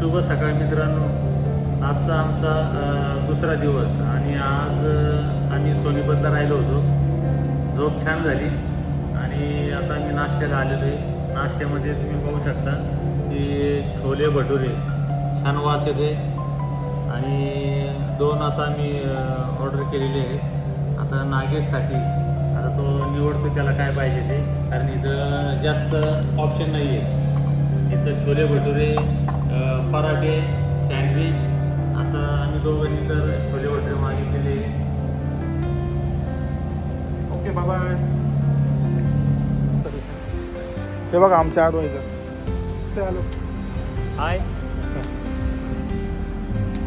शुभ सकाळ मित्रांनो. आजचा आमचा दुसरा दिवस आणि आज आम्ही सोनीपतला राहिलो होतो. झोप छान झाली आणि आता आम्ही नाश्त्याला आलेलो आहे. नाश्त्यामध्ये तुम्ही पाहू शकता की छोले भटुरे छान वास येते आणि 2 आता आम्ही ऑर्डर केलेले आहे. आता नागेशसाठी आता तो निवडतो त्याला काय पाहिजे ते, कारण इथं जास्त ऑप्शन नाही आहे. इथं छोले भटुरे, पराठे, सँडविच. आता आम्ही दोघांनी तर छोले भटुरे मागितलेले. Okay bye. हे बघा आमचे ॲडवायझर से आलो. हाय.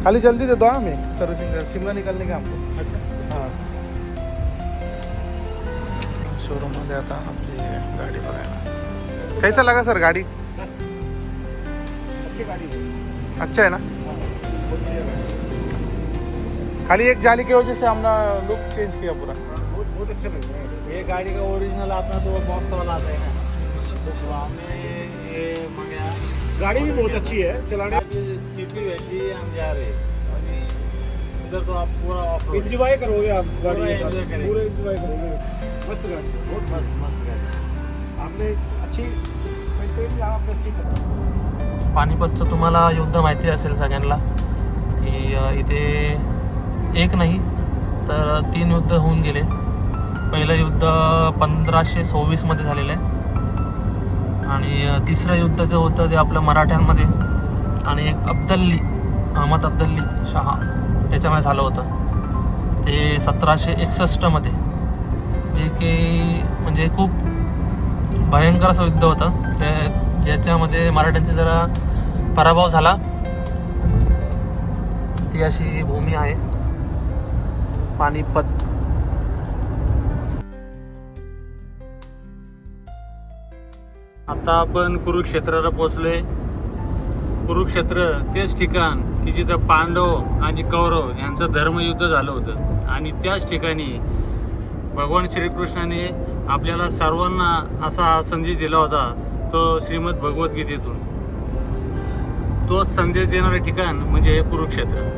खाली जल्दी देतो हमें सर्विसिंग शिमला निकालने का हमको. अच्छा. हाँ शोरूम मध्ये आता आपली गाडी बघायला. कैसा लगा सर गाड़ी? अच्छी गाड़ी है. अच्छा है ना. खाली एक जाली की वजह से हमने लुक चेंज किया पूरा. बहुत अच्छा लग रहा है. ये गाड़ी का ओरिजिनल आता तो वो बॉक्स वाला आता है ना, तो हमें ये मंगाया. गाड़ी भी बहुत अच्छी है चलाने. स्कूटी वैसी हम जा रहे हैं और इधर तो आप पूरा ऑफ रोड एंजॉय करोगे आप गाड़ी पूरा के साथ. enjoy करेंगे. पूरे एंजॉय करोगे. मस्त गाड़ी, बहुत मस्त. मस्त गाड़ी. आपने अच्छी मेंटेन यहाँ आपने अच्छी करी. पानिपतचं तुम्हाला युद्ध माहिती असेल सगळ्यांना की इथे एक नाही तर 3 युद्ध होऊन गेले. पहिलं युद्ध 1526 मध्ये झालेलं आहे आणि तिसरं युद्ध जे होतं ते आपलं मराठ्यांमध्ये आणि एक अहमद अब्दल्ली शहा त्याच्यामध्ये झालं होतं ते 1761 मध्ये, जे की म्हणजे खूप भयंकर असं युद्ध होतं ते, ज्याच्यामध्ये मराठ्यांचा जरा पराभव झाला. ती अशी भूमी आहे पानिपत. आता आपण कुरुक्षेत्राला पोहोचलोय. कुरुक्षेत्र तेच ठिकाण की जिथं पांडव आणि कौरव यांचं धर्मयुद्ध झालं होतं आणि त्याच ठिकाणी भगवान श्रीकृष्णाने आपल्याला सर्वांना असा संदेश दिला होता, तो श्रीमद भगवद्गीतेतून. तो संदेश देणारे ठिकाण म्हणजे हे कुरुक्षेत्र.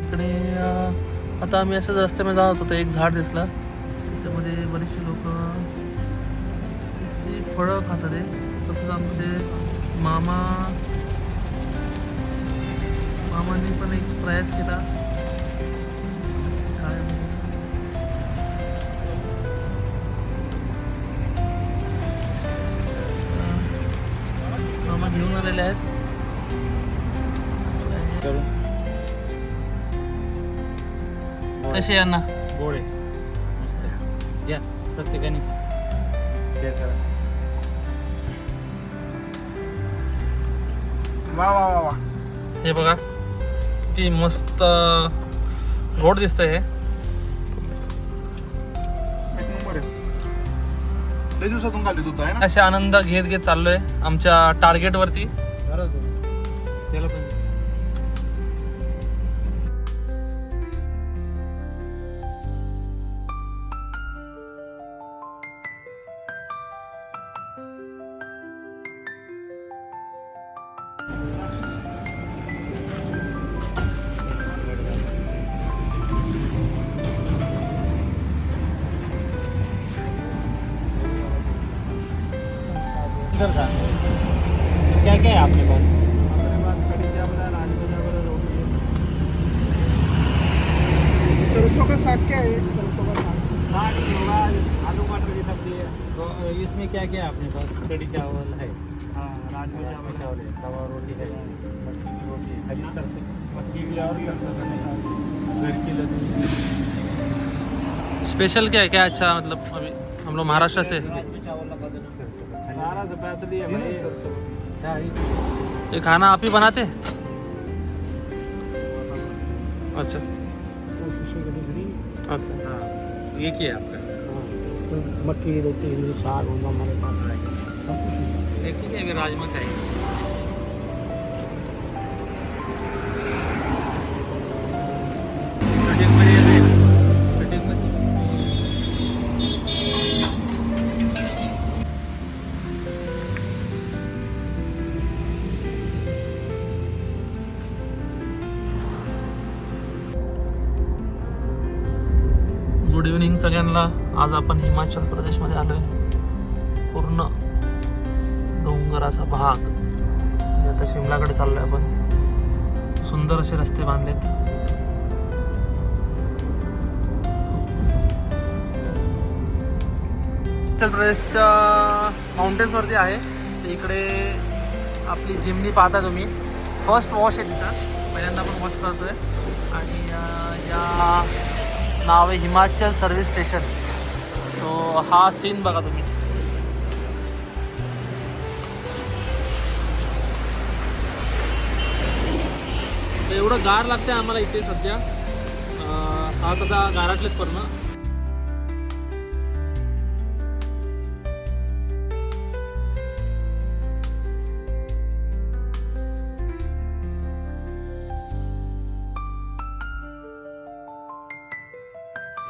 इकडे आता आम्ही असंच रस्त्यामध्ये जात होतो, एक झाड दिसला त्याच्यामध्ये बरेचसे लोक त्याची फळं खातात आहे. तसंच आमचे मामांनी पण एक प्रयास केला. काय मामा घेऊन आलेले आहेत. कसे यांना गोडे मस्त या प्रत्येकाने शेअर करा. वा वा वा वा. हे बघा किती मस्त गोड दिसतंय हे. एक नंबर आहे. लय दिवसातून खाली दूध आहे ना. असे आनंद घेत घेत चाललोय आमच्या टार्गेट वरती. त्याला पण इधर का क्या क्या है आपके पास? सरसों का साग क्या है? सरसों का साग. आलू मटर की सब्जी है. तो इसमें क्या क्या है आपके पास? कड़ी चावल है, हाँ राजमा चावल है, तवा रोटी है, मक्की की रोटी है, हरी सरसों मक्की की और सरसों का नहीं, घर की लस्सी. स्पेशल क्या है, क्या अच्छा मतलब अभी हम लोग महाराष्ट्र से सारा बेहतरी है भाई. ये खाना आप ही बनाते? अच्छा. अच्छा हाँ एक ही है आपका। उसमें मक्की की रोटी साग होगा हमारे पास सब कुछ। एक ही है, अभी राजमा खाएंगे। कटिंगमध्ये येते का? कटिंगमध्ये गुड इव्हनिंग सगळ्यांना. आज आपण हिमाचल प्रदेशमध्ये आलोय. पूर्ण डोंगराचा भाग. आणि आता शिमलाकडे चाललोय आपण. सुंदर असे रस्ते बांधलेत. हिमाचल प्रदेशच्या माउंटेन्सवरती आहे. तर इकडे आपली जिमनी पाहता तुम्ही. फर्स्ट वॉश आहे तिथं. पहिल्यांदा आपण वॉश करतोय. आणि या नाव आहे हिमाचल सर्व्हिस स्टेशन. सो हा सीन बघा तुम्ही. एवढं गार लागतंय आम्हाला इथे सध्या. आता गारातलेच पूर्ण.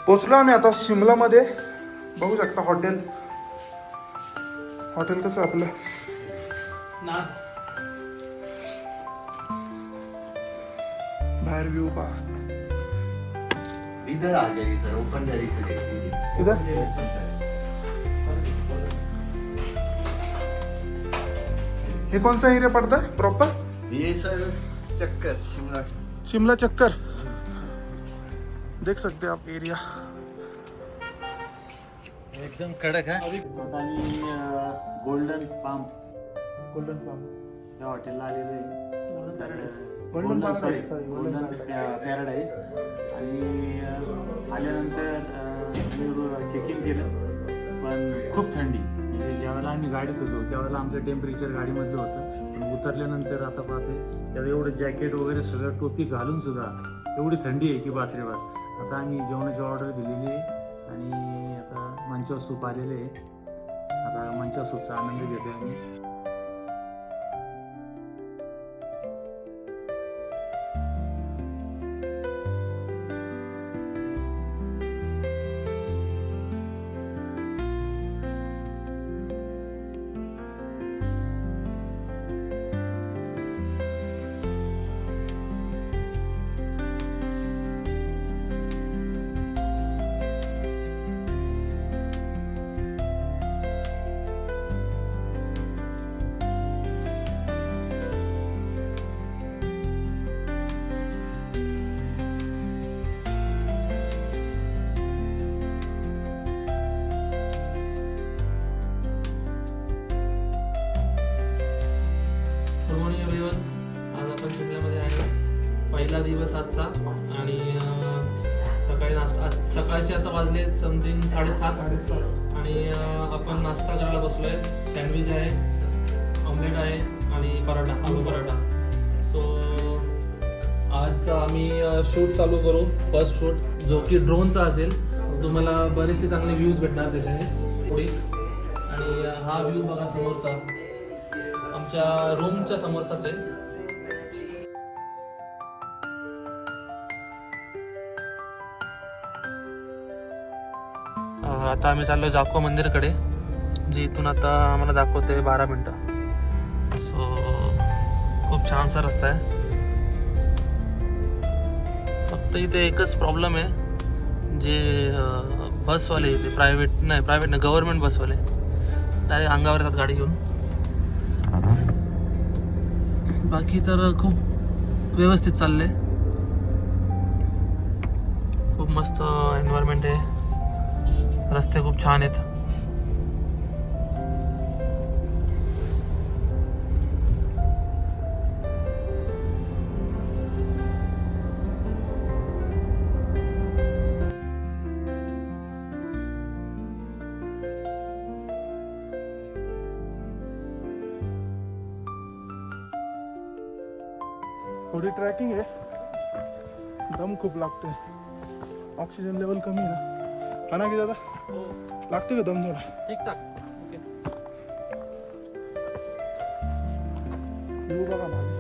पोचलो आम्ही आता शिमलामध्ये. बघू शकता हॉटेल. हॉटेल कसं आहे आपलं. बाहेर व्ह्यू पहा. इधर आ जाइए सर, ओपन जरी से देख लीजिए। इधर ये कौन सा एरिया पड़ता है प्रॉपर. ये सर चक्कर शिमला। शिमला चक्कर. देख सकते हैं आप एरिया. एकदम कडक आहे. आता आम्ही गोल्डन पाम या हॉटेलला आलेलो आहे. Golden paradise. आणि आल्यानंतर चेक इन केलं. पण खूप थंडी. म्हणजे ज्यावेळेला आम्ही गाडीत होतो त्यावेळेला आमचं टेम्परेचर गाडीमधलं होतं. पण उतरल्यानंतर आता पाहते त्यात एवढं जॅकेट वगैरे सगळं टोपी घालून सुद्धा एवढी थंडी आहे की बास रे बास. आता आम्ही जेवणाची ऑर्डर दिलेली आहे. आणि आता मंचाव सूप आलेले आहे. आता मंचाव सूपचा आनंद घेतोय आम्ही. Good morning everyone. आज आपण शिमल्यामध्ये आहे. पहिला दिवस आजचा. आणि सकाळी नाश्ता. सकाळचे आता वाजले समथिंग 7:30. आणि आपण नाश्ता करायला बसलोय. सँडविच आहे, ऑमलेट आहे आणि पराठा, आलू पराठा. सो आज आम्ही शूट चालू करू. फर्स्ट शूट जो की ड्रोनचा असेल. तुम्हाला बरेचसे चांगले व्ह्यूज भेटणार त्याच्याने पुढे. आणि हा व्ह्यू बघा समोरचा. आमच्या रूमच्या समोरचाच आहे. आता आम्ही चाललो जाको मंदिरकडे. जे इथून आता आम्हाला दाखवते 12 मिनटं. सो खूप छानसा रस्ता आहे. फक्त इथे एकच प्रॉब्लेम आहे. जे बसवाले इथे प्रायव्हेट नाही गव्हर्नमेंट बसवाले डायरेक्ट अंगावर येतात गाडी घेऊन. बाकी तर खूप व्यवस्थित चाललंय. खूप मस्त एन्व्हायरमेंट आहे. रस्ते खूप छान आहेत. थोडी ट्रॅकिंग आहे. दम खूप लागते. ऑक्सिजन लेवल कमी आहे ना. हा ना की दादा लागते का दम थोडा? ठीक ठाक. ओके. येऊ बघा मागे.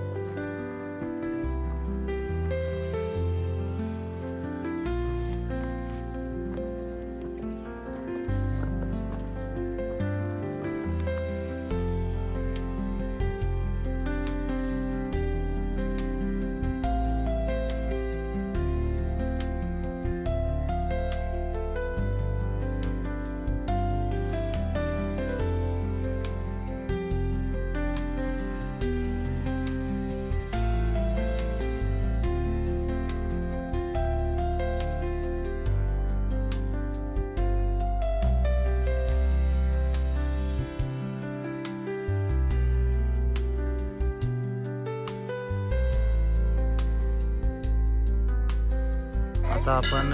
आता आपण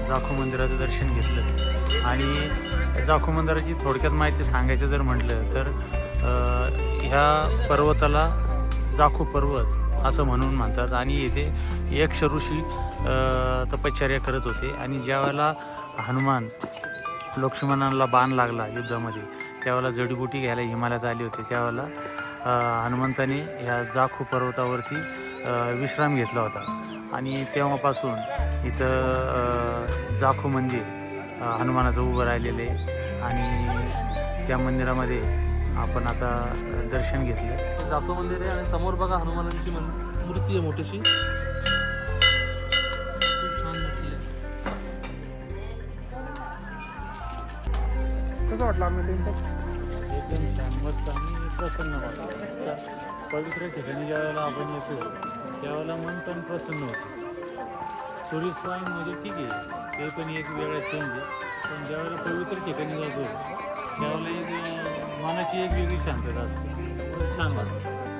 जाखू मंदिराचं दर्शन घेतलं आणि जाखू मंदिराची थोडक्यात माहिती सांगायचं जर म्हटलं तर ह्या पर्वताला जाखू पर्वत असं म्हणून म्हणतात आणि येथे यक्ष ऋषी तपश्चर्या करत होते आणि ज्यावेळेला हनुमान लक्ष्मणाला बाण लागला युद्धामध्ये त्यावेळेला जडीबुटी घ्यायला हिमालयात आले होते. त्यावेळेला हनुमंताने ह्या जाखू पर्वतावरती विश्राम घेतला होता आणि तेव्हापासून इथं जाखू मंदिर हनुमानाचं उभं राहिलेलं आहे आणि त्या मंदिरामध्ये आपण आता दर्शन घेतलं. जाखू मंदिर आहे आणि समोर बघा हनुमानांची मूर्ती आहे मोठीशी. खूप छान मूर्ती आहे. कसं वाटलं आम्ही टेम्पल? एकदम छान मस्त आणि प्रसन्न वाटतं. पवित्र ठिकाणी ज्यावेळेला आपण येतो त्यावेळेला मन पण प्रसन्न होतं. टुरिस्ट पॉईंटमध्ये ठीक आहे ते पण एक वेगळा चेंज आहे पण ज्यावेळेला पवित्र ठिकाणी जातो त्यावेळेला एक मनाची एक वेगळी शांतता असते. छान वाटतं.